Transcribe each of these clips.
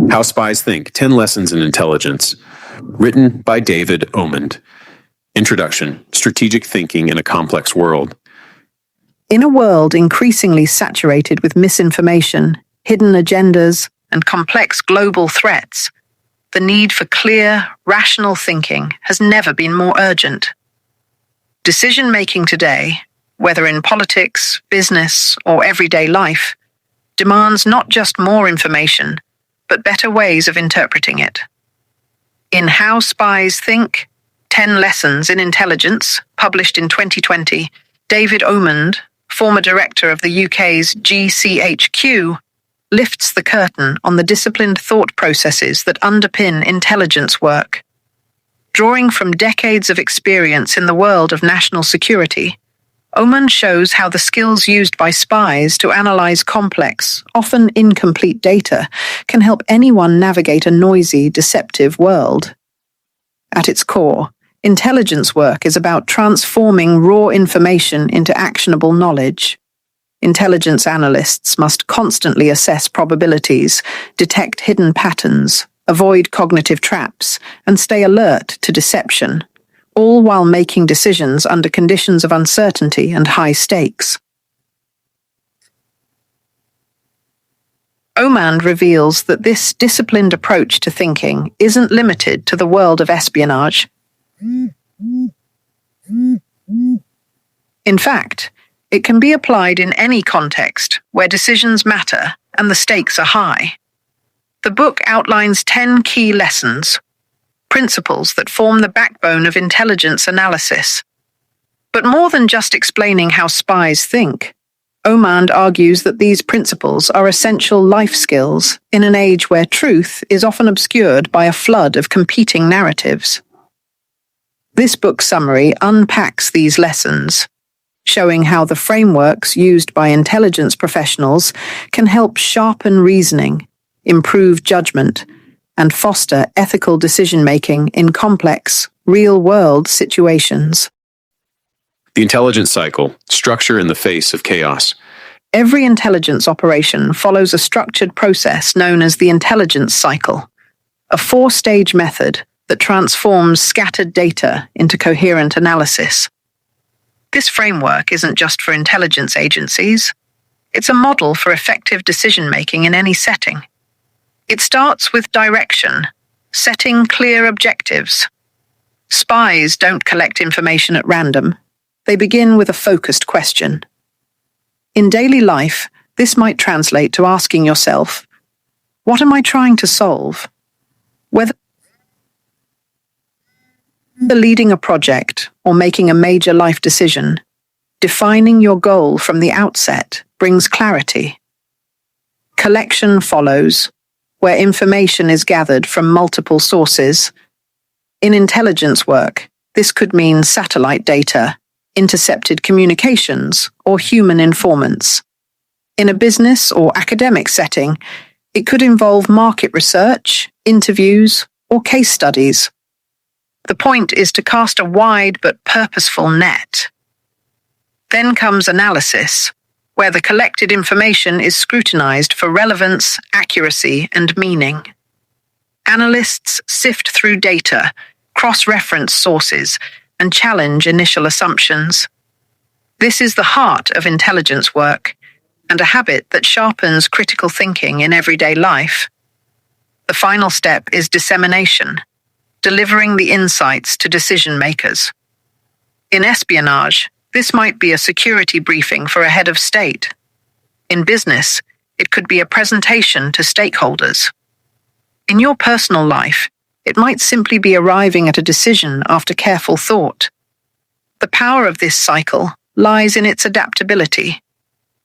How Spies Think, 10 Lessons in Intelligence. Written by David Omand. Introduction, Strategic Thinking in a Complex World. In a world increasingly saturated with misinformation, hidden agendas, and complex global threats, the need for clear, rational thinking has never been more urgent. Decision-making today, whether in politics, business, or everyday life, demands not just more information, but better ways of interpreting it. In How Spies Think, 10 Lessons in Intelligence, published in 2020, David Omand, former director of the UK's GCHQ, lifts the curtain on the disciplined thought processes that underpin intelligence work. Drawing from decades of experience in the world of national security, Omand shows how the skills used by spies to analyze complex, often incomplete data can help anyone navigate a noisy, deceptive world. At its core, intelligence work is about transforming raw information into actionable knowledge. Intelligence analysts must constantly assess probabilities, detect hidden patterns, avoid cognitive traps, and stay alert to deception, all while making decisions under conditions of uncertainty and high stakes. Omand reveals that this disciplined approach to thinking isn't limited to the world of espionage. In fact, it can be applied in any context where decisions matter and the stakes are high. The book outlines 10 key lessons, principles that form the backbone of intelligence analysis. But more than just explaining how spies think, Omand argues that these principles are essential life skills in an age where truth is often obscured by a flood of competing narratives. This book summary unpacks these lessons, showing how the frameworks used by intelligence professionals can help sharpen reasoning, improve judgment, and foster ethical decision-making in complex, real-world situations. The intelligence cycle, structure in the face of chaos. Every intelligence operation follows a structured process known as the intelligence cycle, a 4-stage method that transforms scattered data into coherent analysis. This framework isn't just for intelligence agencies. It's a model for effective decision-making in any setting. It starts with direction, setting clear objectives. Spies don't collect information at random. They begin with a focused question. In daily life, this might translate to asking yourself, what am I trying to solve? Whether leading a project or making a major life decision, defining your goal from the outset brings clarity. Collection follows, where information is gathered from multiple sources. In intelligence work, this could mean satellite data, intercepted communications, or human informants. In a business or academic setting, it could involve market research, interviews, or case studies. The point is to cast a wide but purposeful net. Then comes analysis, where the collected information is scrutinized for relevance, accuracy, and meaning. Analysts sift through data, cross-reference sources, and challenge initial assumptions. This is the heart of intelligence work, and a habit that sharpens critical thinking in everyday life. The final step is dissemination, delivering the insights to decision makers. In espionage, this might be a security briefing for a head of state. In business, it could be a presentation to stakeholders. In your personal life, it might simply be arriving at a decision after careful thought. The power of this cycle lies in its adaptability.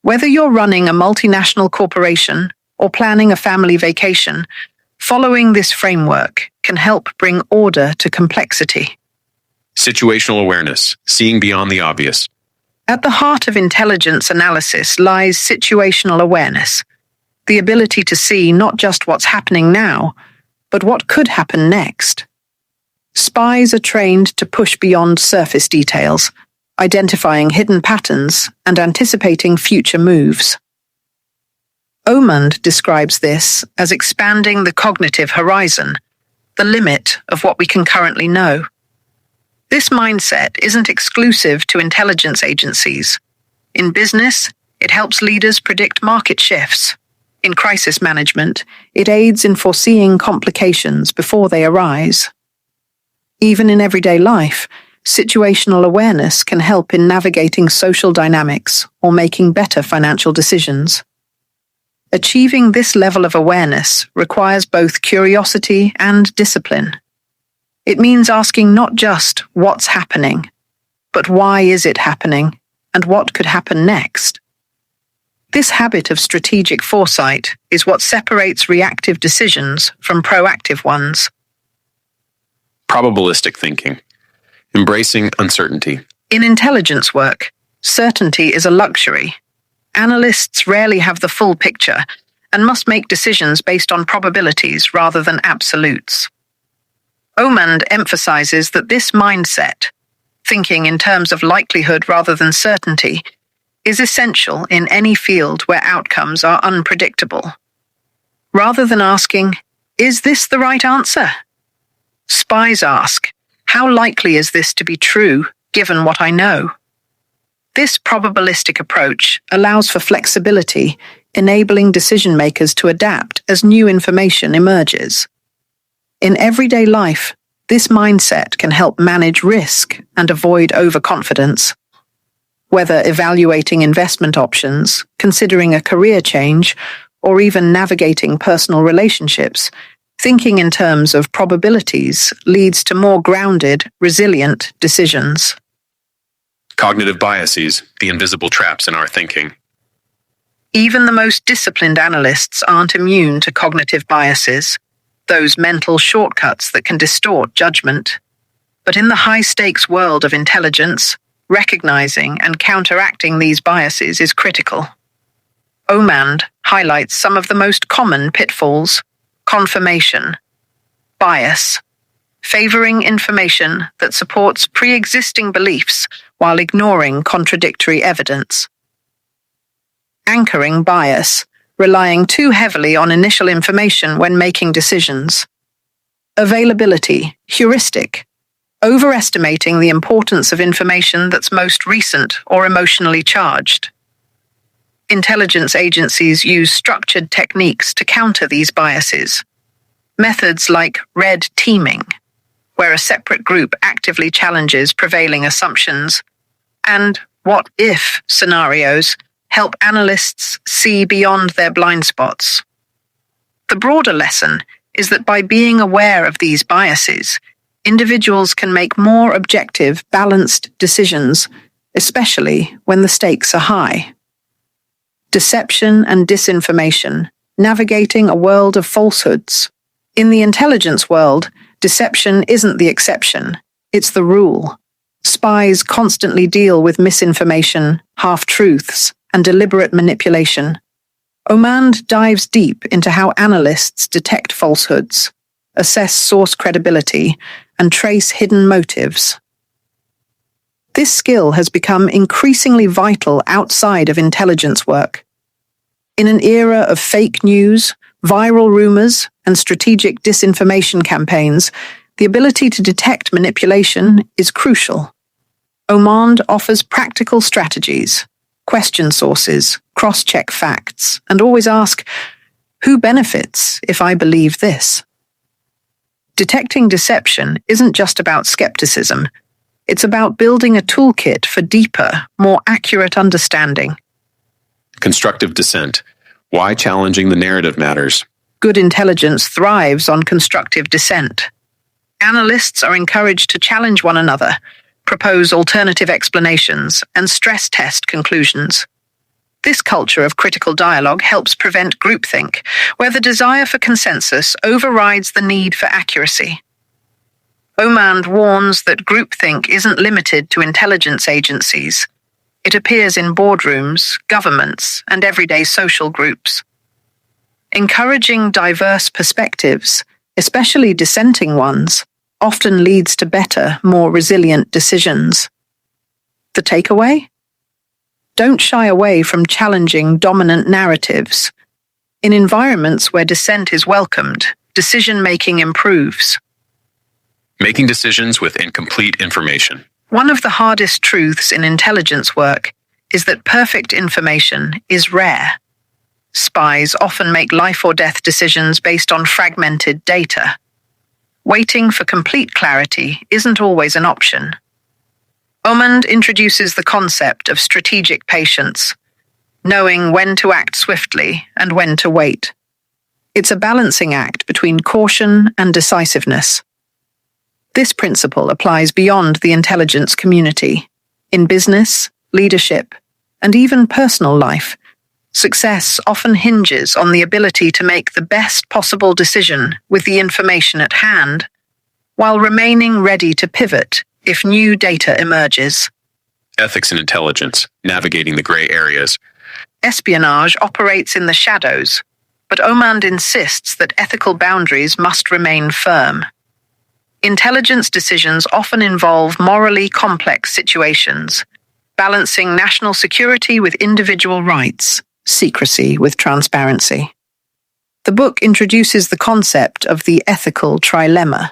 Whether you're running a multinational corporation or planning a family vacation, following this framework can help bring order to complexity. Situational awareness, seeing beyond the obvious. At the heart of intelligence analysis lies situational awareness, the ability to see not just what's happening now, but what could happen next. Spies are trained to push beyond surface details, identifying hidden patterns and anticipating future moves. Omand describes this as expanding the cognitive horizon, the limit of what we can currently know. This mindset isn't exclusive to intelligence agencies. In business, it helps leaders predict market shifts. In crisis management, it aids in foreseeing complications before they arise. Even in everyday life, situational awareness can help in navigating social dynamics or making better financial decisions. Achieving this level of awareness requires both curiosity and discipline. It means asking not just what's happening, but why is it happening and what could happen next. This habit of strategic foresight is what separates reactive decisions from proactive ones. Probabilistic thinking. Embracing uncertainty. In intelligence work, certainty is a luxury. Analysts rarely have the full picture and must make decisions based on probabilities rather than absolutes. Omand emphasizes that this mindset, thinking in terms of likelihood rather than certainty, is essential in any field where outcomes are unpredictable. Rather than asking, "Is this the right answer?" spies ask, "How likely is this to be true, given what I know?" This probabilistic approach allows for flexibility, enabling decision makers to adapt as new information emerges. In everyday life, this mindset can help manage risk and avoid overconfidence. Whether evaluating investment options, considering a career change, or even navigating personal relationships, thinking in terms of probabilities leads to more grounded, resilient decisions. Cognitive biases, the invisible traps in our thinking. Even the most disciplined analysts aren't immune to cognitive biases, those mental shortcuts that can distort judgment. But in the high-stakes world of intelligence, recognizing and counteracting these biases is critical. Omand highlights some of the most common pitfalls: confirmation, bias, favoring information that supports pre-existing beliefs while ignoring contradictory evidence; anchoring bias, relying too heavily on initial information when making decisions; availability, heuristic, overestimating the importance of information that's most recent or emotionally charged. Intelligence agencies use structured techniques to counter these biases. Methods like red teaming, where a separate group actively challenges prevailing assumptions, and what-if scenarios help analysts see beyond their blind spots. The broader lesson is that by being aware of these biases, individuals can make more objective, balanced decisions, especially when the stakes are high. Deception and disinformation, navigating a world of falsehoods. In the intelligence world, deception isn't the exception, it's the rule. Spies constantly deal with misinformation, half-truths, and deliberate manipulation. Omand dives deep into how analysts detect falsehoods, assess source credibility, and trace hidden motives. This skill has become increasingly vital outside of intelligence work. In an era of fake news, viral rumors, and strategic disinformation campaigns, the ability to detect manipulation is crucial. Omand offers practical strategies: question sources, cross-check facts, and always ask, who benefits if I believe this? Detecting deception isn't just about skepticism. It's about building a toolkit for deeper, more accurate understanding. Constructive dissent. Why challenging the narrative matters. Good intelligence thrives on constructive dissent. Analysts are encouraged to challenge one another, propose alternative explanations, and stress test conclusions. This culture of critical dialogue helps prevent groupthink, where the desire for consensus overrides the need for accuracy. Omand warns that groupthink isn't limited to intelligence agencies. It appears in boardrooms, governments, and everyday social groups. Encouraging diverse perspectives, especially dissenting ones, often leads to better, more resilient decisions. The takeaway? Don't shy away from challenging dominant narratives. In environments where dissent is welcomed, decision-making improves. Making decisions with incomplete information. One of the hardest truths in intelligence work is that perfect information is rare. Spies often make life or death decisions based on fragmented data. Waiting for complete clarity isn't always an option. Omand introduces the concept of strategic patience, knowing when to act swiftly and when to wait. It's a balancing act between caution and decisiveness. This principle applies beyond the intelligence community. In business, leadership, and even personal life, success often hinges on the ability to make the best possible decision with the information at hand, while remaining ready to pivot if new data emerges. Ethics and intelligence, navigating the gray areas. Espionage operates in the shadows, but Omand insists that ethical boundaries must remain firm. Intelligence decisions often involve morally complex situations, balancing national security with individual rights, secrecy with transparency. The book introduces the concept of the ethical trilemma,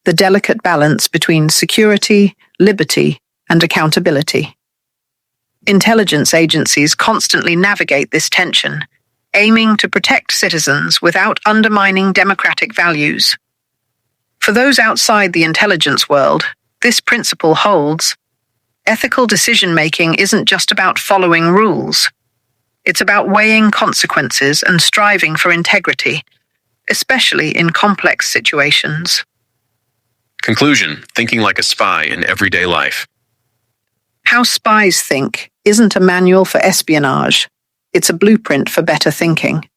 the delicate balance between security, liberty, and accountability. Intelligence agencies constantly navigate this tension, aiming to protect citizens without undermining democratic values. For those outside the intelligence world, this principle holds. Ethical decision-making isn't just about following rules. It's about weighing consequences and striving for integrity, especially in complex situations. Conclusion, thinking like a spy in everyday life. How Spies Think isn't a manual for espionage. It's a blueprint for better thinking.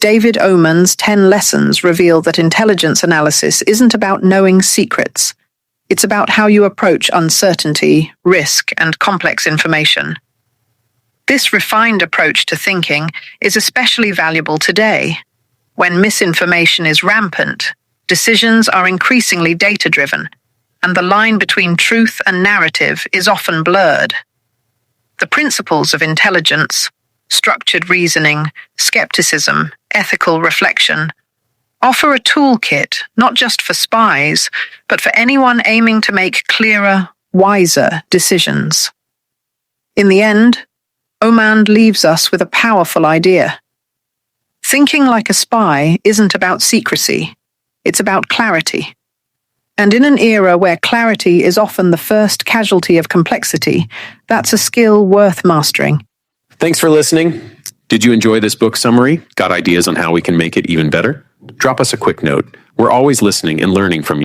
David Omand's 10 lessons reveal that intelligence analysis isn't about knowing secrets. It's about how you approach uncertainty, risk, and complex information. This refined approach to thinking is especially valuable today, when misinformation is rampant, decisions are increasingly data-driven, and the line between truth and narrative is often blurred. The principles of intelligence, structured reasoning, skepticism, ethical reflection, offer a toolkit not just for spies, but for anyone aiming to make clearer, wiser decisions. In the end, Omand leaves us with a powerful idea. Thinking like a spy isn't about secrecy, it's about clarity. And in an era where clarity is often the first casualty of complexity, that's a skill worth mastering. Thanks for listening. Did you enjoy this book summary? Got ideas on how we can make it even better? Drop us a quick note. We're always listening and learning from you.